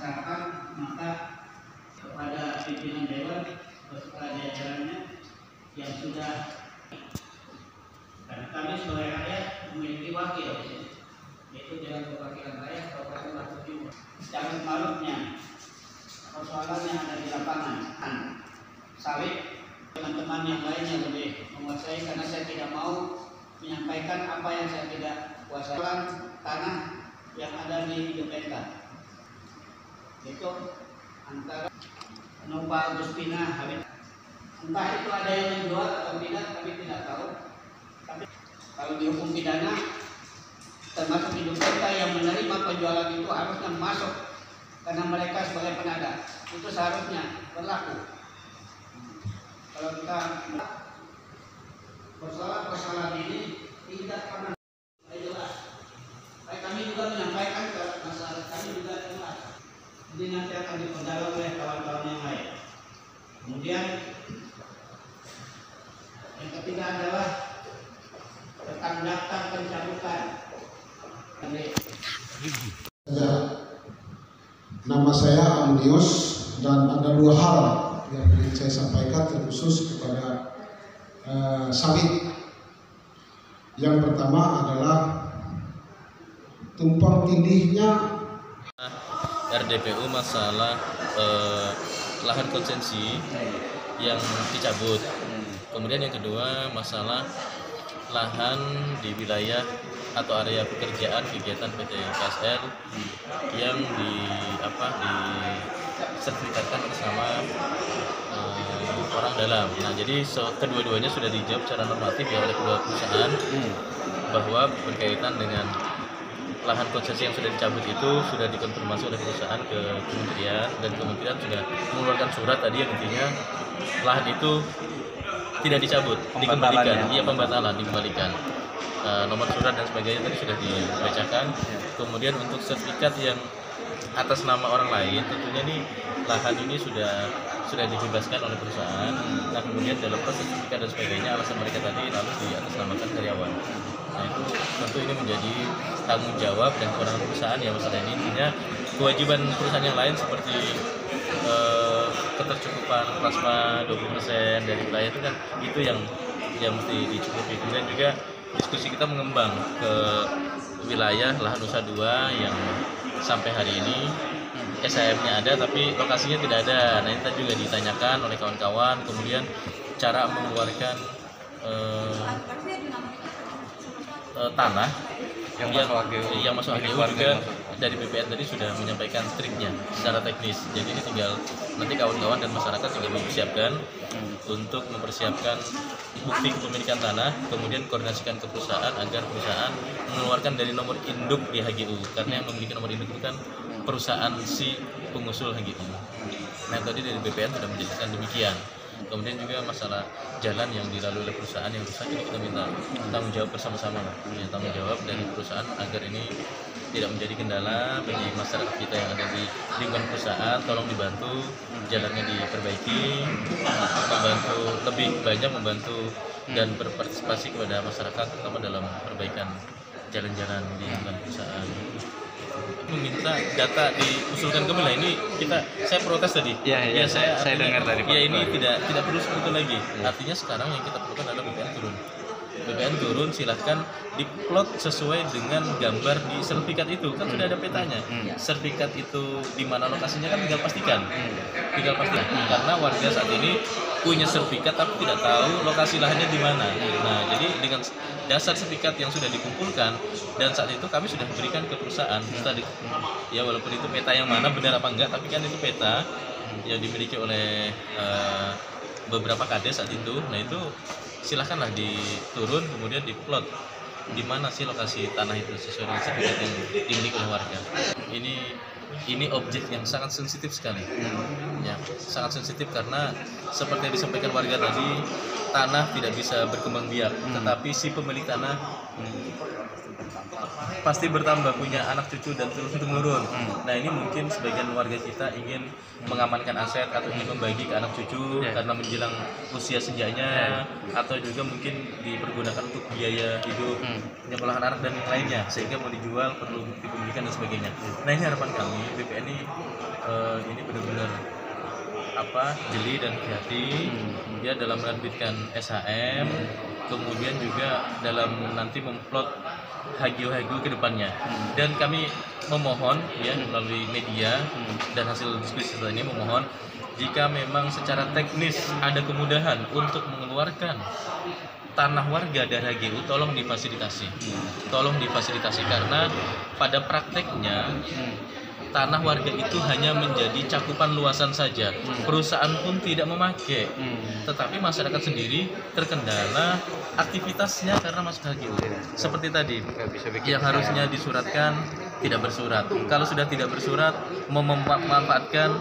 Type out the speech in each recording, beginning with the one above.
dilaksanakan, maka kepada pimpinan dewan beserta jajarannya yang sudah, karena kami sebagai rakyat memiliki wakil di sini, yaitu Dewan Perwakilan Rakyat Kabupaten Lampung Timur. Jangan malutnya persoalan yang ada di lapangan, sawit teman-teman yang lainnya lebih menguasai, karena saya tidak mau menyampaikan apa yang saya tidak kuasai. Tanah yang ada di Jepenta itu antara Nova Agustina Habib, entah itu ada yang menjual atau tidak, kami tidak tahu. Tapi kalau dihukum pidana, termasuk di Jepenta yang menerima penjualan itu harusnya masuk, karena mereka sebagai penada itu seharusnya berlaku. Kalau kita persoalan ini tidak pernah jelas, kami juga menyampaikan ke masyarakat, kami juga jelas. Jadi nanti akan diperdalam oleh kawan-kawan yang lain. Kemudian yang ketiga adalah tentang daftar pencabutan. Nama saya Amnius, dan ada dua hal yang ingin saya sampaikan terkhusus kepada sawit. Yang pertama adalah tumpang tindihnya RDPU masalah lahan konsesi yang dicabut. Kemudian yang kedua masalah lahan di wilayah atau area pekerjaan kegiatan PT KSL yang disertifikatkan atas nama orang dalam. Nah, jadi kedua-duanya sudah dijawab secara normatif ya oleh kedua perusahaan bahwa berkaitan dengan lahan konsesi yang sudah dicabut itu sudah dikonfirmasi oleh perusahaan ke kementerian, dan kementerian sudah mengeluarkan surat tadi yang intinya lahan itu tidak dicabut, dikembalikan. Iya, pembatalan, dikembalikan. Nomor surat dan sebagainya tadi sudah dibacakan. Kemudian untuk sertifikat yang atas nama orang lain, tentunya nih lahan ini sudah dibebaskan oleh perusahaan. Nah, kemudian dalam proses sertifikat dan sebagainya, alasan mereka tadi lalu diatasnamakan karyawan. Nah, itu tentu ini menjadi tanggung jawab dan kewenangan perusahaan ya masalah ini. Intinya kewajiban perusahaan yang lain seperti ketercukupan plasma 20% dari wilayah itu kan, itu yang mesti dicukupi. Kemudian juga diskusi kita mengembang ke wilayah lahan usaha 2 yang sampai hari ini SHM-nya ada tapi lokasinya tidak ada. Nah, ini tadi juga ditanyakan oleh kawan-kawan. Kemudian cara mengeluarkan tanah yang masuk HGU juga dari BPN tadi sudah menyampaikan triknya secara teknis. Jadi ini tinggal nanti kawan-kawan dan masyarakat juga mempersiapkan untuk mempersiapkan bukti kepemilikan tanah, kemudian koordinasikan ke perusahaan agar perusahaan mengeluarkan dari nomor induk di HGU, karena yang memiliki nomor induk itu kan perusahaan si pengusul HGU. Nah, tadi dari BPN sudah menjelaskan demikian. Kemudian juga masalah jalan yang dilalui oleh perusahaan yang rusak, ini kita minta tanggung jawab bersama-sama lah, ya, tanggung jawab dari perusahaan agar ini tidak menjadi kendala bagi masyarakat kita yang ada di lingkungan perusahaan. Tolong dibantu jalannya diperbaiki, membantu lebih banyak membantu dan berpartisipasi kepada masyarakat, terutama dalam perbaikan jalan-jalan di lingkungan perusahaan. Meminta data diusulkan kembali. Ini saya protes tadi. Ya, saya dengar tadi. Ya, ini tidak perlu seperti itu lagi. Artinya sekarang yang kita perlukan adalah BPN turun, silahkan diplot sesuai dengan gambar di sertifikat itu, kan sudah ada petanya. Sertifikat itu di mana lokasinya kan tinggal pastikan. Karena warga saat ini punya sertifikat tapi tidak tahu lokasi lahannya di mana. Nah, jadi dengan dasar sertifikat yang sudah dikumpulkan dan saat itu kami sudah berikan ke perusahaan tadi. Ya, walaupun itu peta yang mana benar apa enggak, tapi kan itu peta yang dimiliki oleh beberapa kades saat itu. Nah, itu silahkanlah diturun kemudian diplot di mana sih lokasi tanah itu sesuai dengan sertifikat yang dimiliki oleh warga. Ini objek yang sangat sensitif sekali, ya, sangat sensitif karena seperti yang disampaikan warga tadi, tanah tidak bisa berkembang biak, tetapi si pemilik tanah pasti bertambah, punya anak cucu dan terus temurun. Nah ini mungkin sebagian warga kita ingin mengamankan aset atau ingin membagi ke anak cucu karena menjelang usia senjanya, atau juga mungkin dipergunakan untuk biaya hidup, penyekolahan anak dan yang lainnya, sehingga mau dijual perlu bukti pemilikan dan sebagainya. Nah ini harapan kami BPN ini benar-benar jeli dan hati-hati ya dalam menerbitkan SHM, kemudian juga dalam nanti memplot HGU ke depannya. Dan kami memohon ya melalui media dan hasil diskusi setelah ini memohon jika memang secara teknis ada kemudahan untuk mengeluarkan tanah warga dari HGU, tolong difasilitasi. Tolong difasilitasi karena pada prakteknya tanah warga itu hanya menjadi cakupan luasan saja. Perusahaan pun tidak memakai. Tetapi masyarakat sendiri terkendala aktivitasnya karena masuk HGU. Seperti tadi, yang harusnya disuratkan tidak bersurat. Kalau sudah tidak bersurat, mau memanfaatkan,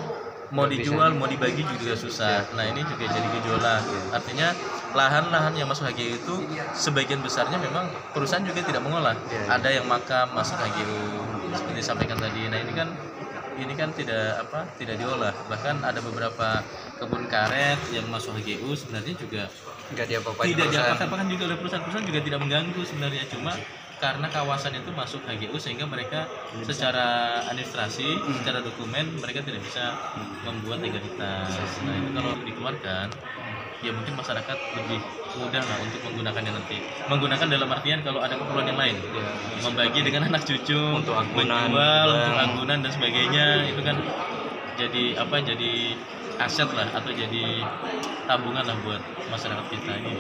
mau dijual, mau dibagi juga susah. Nah ini juga jadi gejolak. Artinya lahan-lahan yang masuk HGU itu sebagian besarnya memang perusahaan juga tidak mengolah. Ada yang makam masuk HGU seperti disampaikan tadi. Nah ini kan tidak diolah. Bahkan ada beberapa kebun karet yang masuk HGU sebenarnya juga tidak diapa-apakan juga oleh perusahaan juga tidak mengganggu sebenarnya, cuma karena kawasan itu masuk HGU sehingga mereka secara administrasi, secara dokumen mereka tidak bisa membuat legalitas. Nah itu kalau dikeluarkan ya mungkin masyarakat lebih mudah lah untuk menggunakannya nanti. Menggunakan dalam artian kalau ada keperluan yang lain, membagi dengan anak cucu, untuk menjual, untuk anggunan dan sebagainya, itu kan jadi jadi aset lah atau jadi tabungan lah buat masyarakat kita ini.